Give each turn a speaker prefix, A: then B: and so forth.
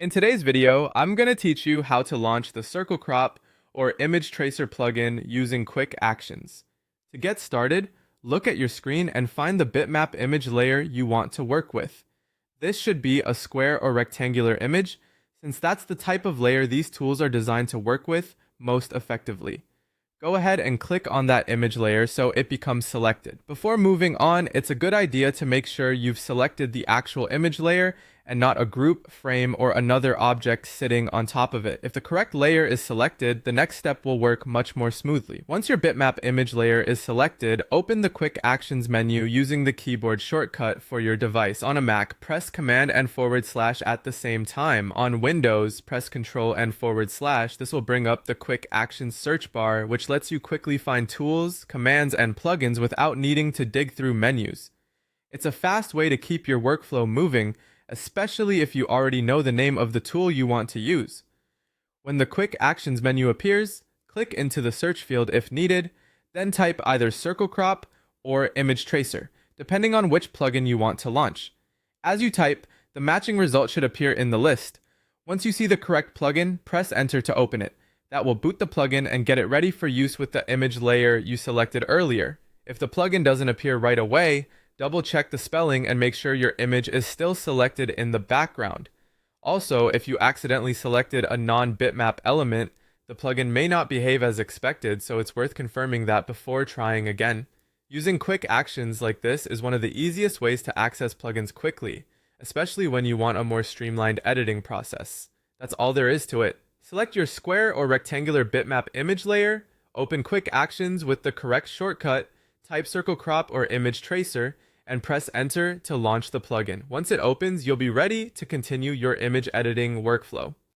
A: In today's video, I'm going to teach you how to launch the Circle Crop or Image Tracer plugin using quick actions. To get started, look at your screen and find the bitmap image layer you want to work with. This should be a square or rectangular image, since that's the type of layer these tools are designed to work with most effectively. Go ahead and click on that image layer so it becomes selected. Before moving on, it's a good idea to make sure you've selected the actual image layer and not a group, frame, or another object sitting on top of it. If the correct layer is selected, the next step will work much more smoothly. Once your bitmap image layer is selected, open the Quick Actions menu using the keyboard shortcut for your device. On a Mac, press Command and / at the same time. On Windows, press Control and /. This will bring up the Quick Actions search bar, which lets you quickly find tools, commands, and plugins without needing to dig through menus. It's a fast way to keep your workflow moving, especially if you already know the name of the tool you want to use. When the Quick Actions menu appears, click into the search field if needed, then type either Circle Crop or Image Tracer, depending on which plugin you want to launch. As you type, the matching result should appear in the list. Once you see the correct plugin, press Enter to open it. That will boot the plugin and get it ready for use with the image layer you selected earlier. If the plugin doesn't appear right away, double check the spelling and make sure your image is still selected in the background. Also, if you accidentally selected a non-bitmap element, the plugin may not behave as expected, so it's worth confirming that before trying again. Using quick actions like this is one of the easiest ways to access plugins quickly, especially when you want a more streamlined editing process. That's all there is to it. Select your square or rectangular bitmap image layer, open Quick Actions with the correct shortcut, type Circle Crop or Image Tracer, and press Enter to launch the plugin. Once it opens, you'll be ready to continue your image editing workflow.